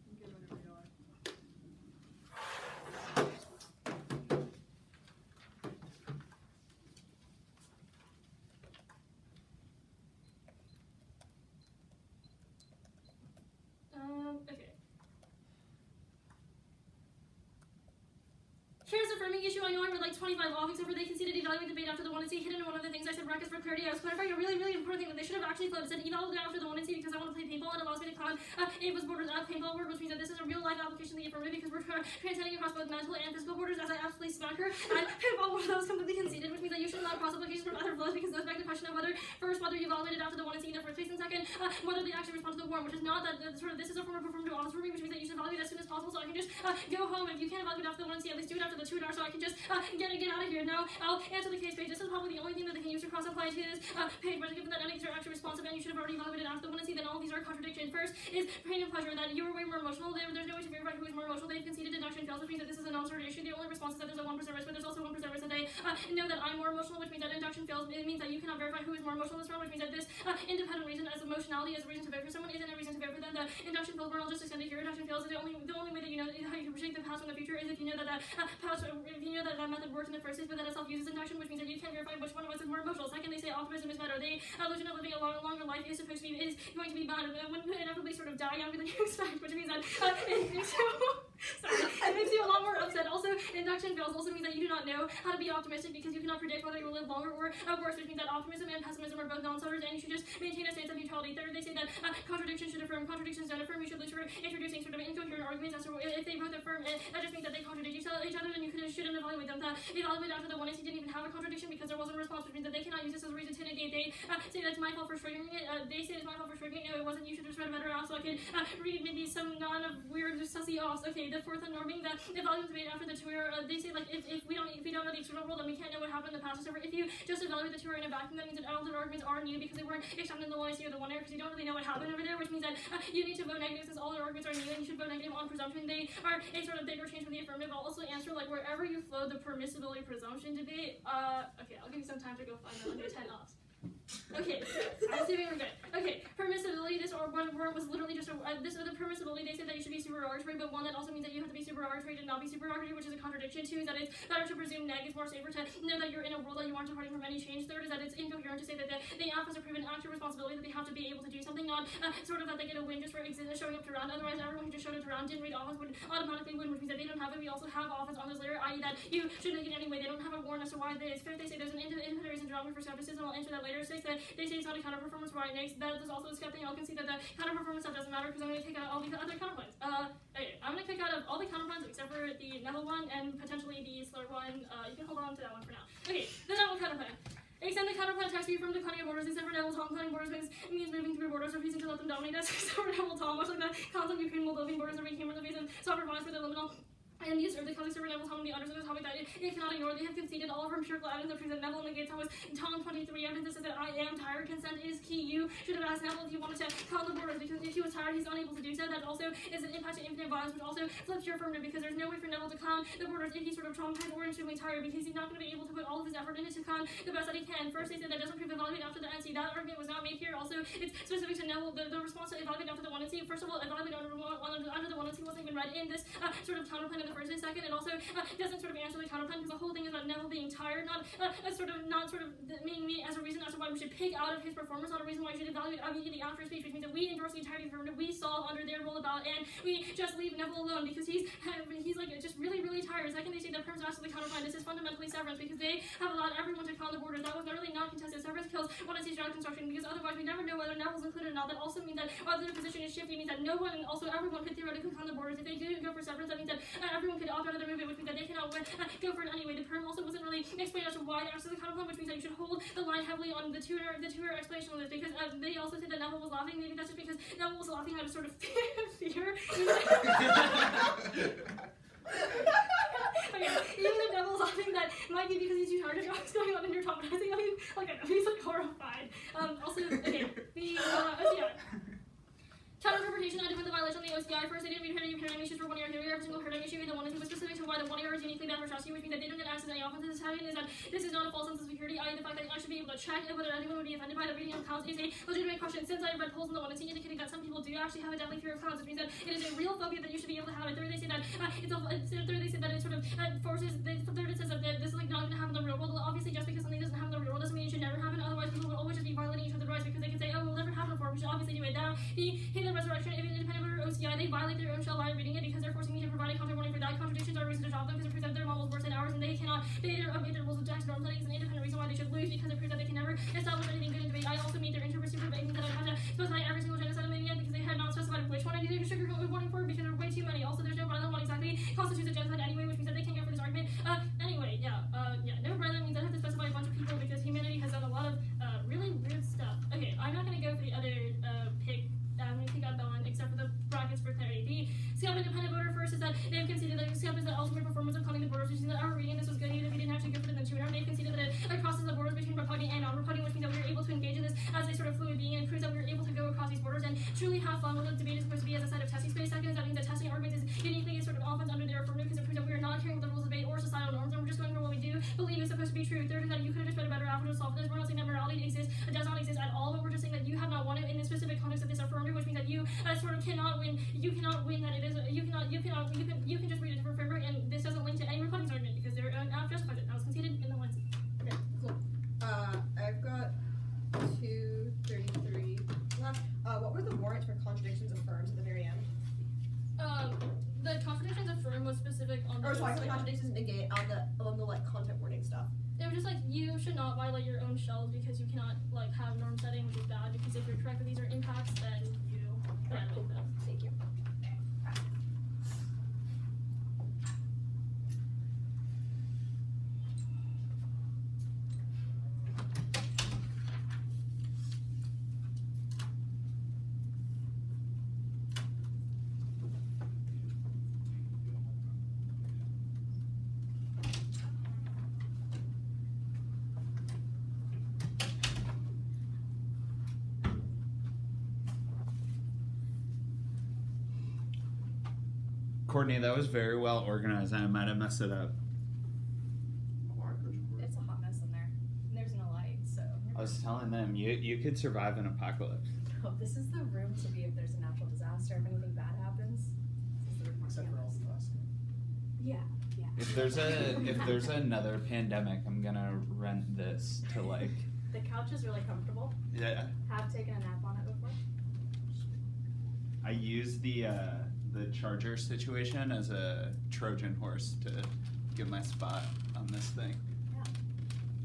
I'm good whenever you are. Okay. Here's affirming issue. I know I read like 25 off, except for they conceded evaluate debate after the 1 and C. Hidden in one of the things I said brackets for clarity. I was clarifying a really, really important thing that they should have actually flipped. Said eval after the 1 and C because I want to play paintball and it allows me to cloud Ava's borders at paintball word, which means that this is a real life application of the affirmative because we're transcending across both mental and physical borders as I absolutely smack her. And paintball word that was completely conceded, which means that you should allow cross applications from other flows because that's back the question of whether you evaluated after the 1 and C in the first place, and second, whether they actually respond to the warm, which is not that sort of this is a form of performative honest for me, which means that you should evaluate as soon as possible so I can just go home. If you can't evaluate after the 1 and C, at least do it after the 2 and R so I can just get out of here. Now I'll answer the case page. This is probably the only thing that they can use to cross apply to this page, but given that any of these are actually responsive and you should have already evaluated after the 1 and C, then all of these are contradictions. First is pain and pleasure, that you were way more emotional. There's no way to verify who is more emotional. They've conceded deduction fails, which means that this is a non-starter issue. The only response is that there's a 1% risk, but there's also a 1% risk that they know that I'm more emotional, which means that induction fails. It means that you cannot verify who is more emotional in this round, which means that this independent reason as emotionality as a reason to vote for someone isn't a reason to vote for them. The induction fails, we're all just extended here. Induction fails is the only way that you know how you can predict the past from the future is if you know that if you know that method worked in the first place, but that itself uses induction, which means that you can't verify which one of us is more emotional. Second, they say optimism is better. The illusion of living a longer life is going to be bad. When we inevitably sort of die younger than you expect, which means that it makes you a lot more upset. Also, induction fails also means that you do not know how to be optimistic because you cannot predict whether you will live longer or worse, which means that optimism and pessimism are both non-starters, and you should just maintain a stance of neutrality. Third, they say that contradictions should affirm, contradictions don't affirm. You should look for introducing sort of incoherent arguments as to if they both affirm, that just means that they contradict each other, then you shouldn't evaluate them. Evaluate after the 1 and C didn't even have a contradiction because there wasn't a response, which means that they cannot use this as a reason to negate. They say that's my fault for triggering it. They say it's my fault for triggering it. No, it wasn't. You should just read a better off so I could read maybe some weird sussy offs. Okay, the fourth and norming that evaluate debate after the 2 they say like if we don't know the external world, then we can't know what happened in the past. So if you just evaluate the 2 in a vacuum, that means that all the arguments are new because they weren't examined in the 1 and C or the 1 error because you don't really know what happened over there, which means that you need to vote negative since all the arguments are new and you should vote negative on presumption. They are a sort of bigger change from the affirmative. I'll also answer like wherever you flow the permissibility presumption debate. Okay, I'll give you some time to go find that. I'll do 10 offs. Okay, I'm assuming we're good. Okay, permissibility, this or one word was literally just the permissibility, they said that you should be super arbitrary, but one that also means that you have to be super arbitrary to not be super arbitrary, which is a contradiction. 2 is that it's better to presume neg, it's more safer to know that you're in a world that you aren't departing from any change. 3rd is that it's incoherent to say that the app has a proven actual responsibility, that they have to be able to do something, not sort of that they get a win just for showing up to round. Otherwise, everyone who just showed up to round didn't read offense would automatically win, which means that they don't have it. We also have offense on this layer, i.e. that you should make it anyway. They don't have a warrant as to why they. 5th, they say there's an independent reason to for skepticism. I'll answer that later. 6th, that they say it's not a counter performance right next. That is also a skep thing. I'll concede that the counter performance stuff doesn't matter because I'm going to take out all the other counterpoints. Okay, I'm going to kick out of all the counterpoints except for the Neville one and potentially the slur one. You can hold on to that one for now. Okay, the Neville counterpoint. Extend the counterpoint text view from declining borders, except for Neville Tom. Declining borders means moving through borders, refusing to let them dominate us. Except for Neville Tom, much like the concept Ukraine Moldovan borders are became in the face of sovereign violence for the liminal And the Catholic server Neville Tom on the understood the topic that it cannot ignore. They have conceded all of empirical evidence that proves that Neville negates Tom was Tom 23 evidence that says that I am tired. Consent is key. You should have asked Neville if he wanted to count the borders because if he was tired, he's unable to do so. That also is an impact to infinite violence, which also flips your affirmative because there's no way for Neville to count the borders if he's sort of traumatized or extremely tired because he's not going to be able to put all of his effort into to count the best that he can. First, they said that doesn't prove evaluate after the NC. That argument was not made here. Also, it's specific to Neville. The response to evaluate after the 1 NC. First of all, evaluate under the 1 NC wasn't even read in this sort of counterplan in the first and second. It also doesn't sort of answer the counterplan because the whole thing is about Neville being tired, not meaning me as a reason as to why we should pick out of his performance, not a reason why we should evaluate immediately after his speech, which means that we endorse the entirety of the we solve under their role about, and we just leave Neville alone because he's like just really, really tired. Second, they say that Perm's asked the counterplan. This is fundamentally severance because they have allowed everyone to count the borders. That was literally not contested. Severance kills one NC's job construction because otherwise we never know whether Neville's included or not. That also means that whether the position is shifty means that no one, and also everyone, could theoretically count the borders. If they didn't go for severance, that means that everyone could opt out of the movement, which means that they cannot go for it anyway. The Perm also wasn't really explained as to why they asked the counterplan, which means that you should hold the line heavily on the tutor explanation of this because they also said that Neville was laughing. Maybe that's just because Neville was laughing out of sort of fear. Okay, even if Neville's laughing, that might be because he's too tired to know what's going on and you're traumatizing. I mean, like, I know he's like horrified. Also, okay, the OCI. Counter-interpretation identified the violation on the OCI. First, they didn't read any paradigm issues for 1 year. Here, every single paradigm issue, the one is specific to why the 1 year is uniquely bad for strategy, which means that they don't get access to any offenses. Having is that this is not a false sense of security, i.e. the fact that I should be able to check whether anyone would be offended by the reading of clowns is a legitimate question. Since I read polls in the 1 indicating that some people do actually have a deadly fear of clowns, which means that it is a real phobia that you should be able to have it. Third, they say that it sort of forces. Third, it says that this is like not going to happen in the real world. Well, obviously, just because something doesn't happen in the real world doesn't mean it should never happen. Otherwise, people will always just be violating each other's rights because they can say, oh, it will never happen before. We should obviously do it now. The hidden resurrection, if independent or OCI, they violate their own shell by reading it because they're forcing me to provide a content warning for that. Contradictions are a reason to drop them because it proves that their models worse than ours and they cannot. They either update their rules of text norms. That is an independent reason why they should lose because it proves that they can never establish anything good in debate. I also meet their interpretation for debating that I had to specify every single genocide in yet because they had not specified which one I needed to sugarcoat warning for because there are way too many. Also, there's no violent one exactly constitutes a genocide anyway, which means that they can't get for this argument. Anyway, no violent means I have to specify a bunch of people because humanity has done a lot of really weird stuff. Okay, I'm not gonna go for the other pick. I'm going to take out that one, except for the brackets for clarity. The SCAP independent voter first is that they have conceded that SCAP is the ultimate performance of counting the borders, which means that our reading this was good even if we didn't actually go for the tutor. They've conceded that it crosses the borders between repugnant and non-repugnant, which means that we are able to engage in this as a sort of fluid being and proves that we are able to go across these borders and truly have fun when the debate is supposed to be as a side of testing space. Second, that means that testing arguments is uniquely a sort of offense under their affirmative because it proves that we are not caring with the rules of debate or societal norms and we're just going for what we do believe is supposed to be true. Third is that you could have just read a better alpha to solve this. We're not saying that morality exists, it does not exist at all, but we're just saying that you have not won it in the specific context of this affirmative, which means that you sort of cannot win. You cannot win that it is. You can just read a different framework, and this doesn't link to any repugnance argument because their own app justifies it. That was conceded in the ones. Okay, cool. I've got 233 left. What were the warrants for contradictions of firms at the very end? The contradictions of firm was specific on the. Or sorry, the contradictions negate on the like content warning stuff. They were just like you should not violate your own shells because you cannot like have norm setting, which is bad. Because if you're correct that these are impacts, then you violate them. Thank you. Courtney, that was very well organized. I might have messed it up. It's a hot mess in there. And there's no light, so. I was telling them you could survive an apocalypse. No, this is the room to be if there's a natural disaster, if anything bad happens. This is the room for Except for all cameras. of us. Yeah. If there's another pandemic, I'm gonna rent this to like. The couch is really comfortable. Yeah. Have taken a nap on it before. I use the charger situation as a Trojan horse to get my spot on this thing. Yeah.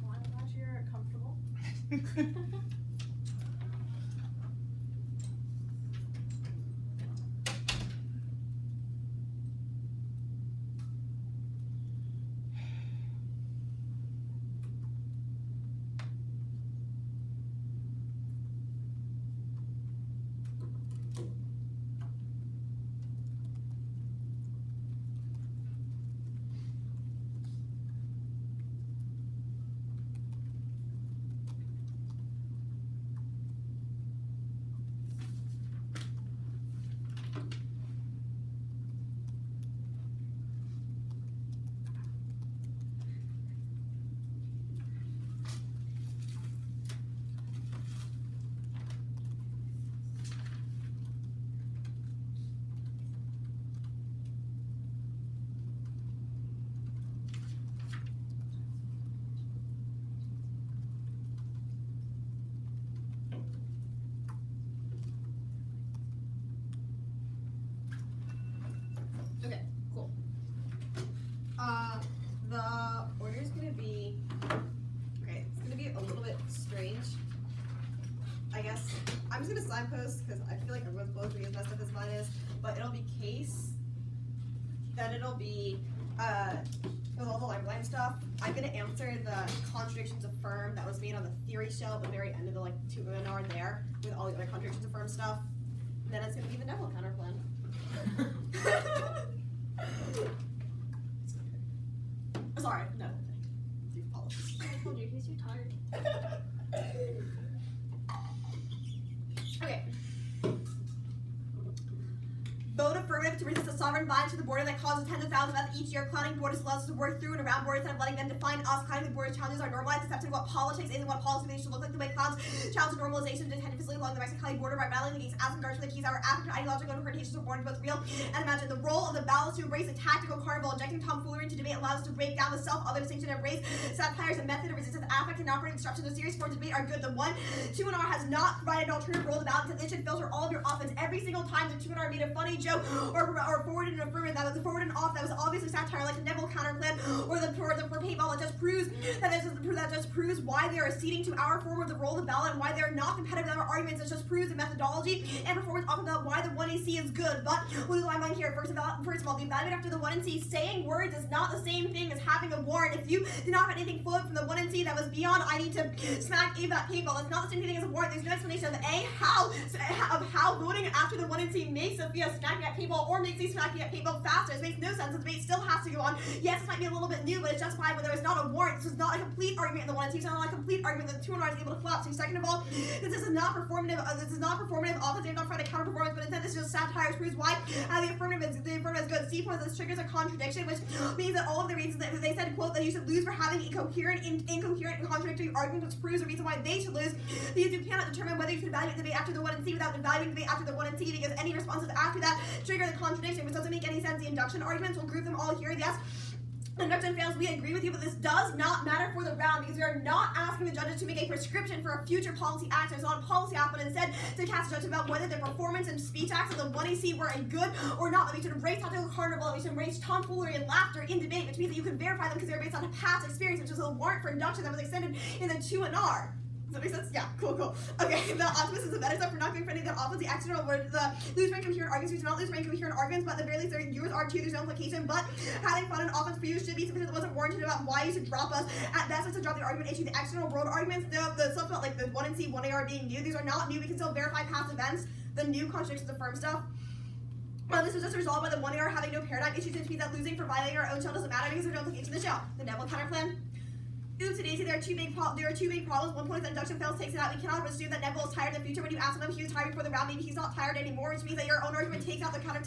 Well, I'm glad you're comfortable. be case, then it'll be with all the line stuff. I'm gonna answer the contradictions affirmed that was made on the theory shell at the very end of the 2 hour there with all the other contradictions affirmed stuff. And then it's gonna be the Neville counter plan. Sorry, no. Do apologies. I told you, in case you're tired. Okay. Vote affirmative to resist the sovereign violence to the border that causes tens of thousands of deaths each year. Clouding borders allows us to work through and around borders instead of letting them define us. Clouding the border challenges our normalized accepting what politics is and what policy should look like. The way clowns challenge normalization to detention facility along the Mexican border by rallying against as regards to the keys our African ideological interpretations are born both real and imagined. The role of the ballot is to embrace a tactical carnival. Injecting tomfoolery into debate allows us to break down the self-other distinction and race. Satire is a method of resistance. Affect and operating disruptions of serious forms of debate are good. The 2NR has not provided an alternative role of the ballot, and it should filter all of your offense every single time the 2NR made a funny joke or forwarded an affirmative that was forwarded off that was obviously satire, like the Neville counterplan or the Paintball. It just proves that just proves why they are ceding to our form of the role of the ballot and why they are not competitive in our arguments. It just proves the methodology and performance off of that why the 1AC is good. But we'll do the line here. First of all, the evaluate after the 1NC. Saying words is not the same thing as having a warrant. If you did not have anything float from the 1NC that was beyond I need to smack Eval Paintball, it's not the same thing as a warrant. There's no explanation of how voting after the 1NC makes Sophia smacking at Paintball or makes these smacking at Paintball faster. It makes no sense. The debate still has to go on. Yes, this might be a little bit new, but it's justified when there is not a warrant. This is not a complete argument in the 1NC. It's not a complete argument that the 2NR is able to collapse. So second of all, this is not performative. This is not performative. Often they're not trying to counter performance, but instead this is just satire. Which proves why the affirmative is good. C point, this triggers a contradiction, which means that all of the reasons that they said, quote, that you should lose for having incoherent and contradictory arguments, which proves the reason why they should lose. Because you cannot determine whether you should evaluate the debate after the 1NC without evaluating the debate after the 1NC, because any responses after that trigger the contradiction, which doesn't make any sense. The induction arguments, we'll group them all here. Yes. Induction fails, we agree with you, but this does not matter for the round because we are not asking the judges to make a prescription for a future policy action. It's not a policy act, but instead to cast a judgment about whether the performance and speech acts of the 1AC were a good or not. That we should embrace tactical carnival, we should embrace tomfoolery and laughter in debate, which means that you can verify them because they're based on a past experience, which is a warrant for induction that was extended in the 2NR. Does that make sense? Yeah, cool. Okay, the optimist is the better stuff for not being friendly. The opposite, the accidental word, the lose rank coherent arguments. We do not lose rank coherent arguments, but at the very least, yours are too. There's no implication. But having fun and offense for you should be something that wasn't warranted about why you should drop us. At best, it's to drop the argument issue. The external world arguments, the stuff about like the 1NC, 1AR being new, these are not new. We can still verify past events. The new contradictions of firm stuff. This was just resolved by the 1AR having no paradigm issues, which means that losing for violating our own shell doesn't matter because there's no implication in the shell. The Neville counter plan. Oops, daisy, there are two big problems. One point is that induction fails, takes it out. We cannot assume that Neville is tired in the future. When you ask him, he was tired before the round. Maybe he's not tired anymore, which means that your own argument takes out the counter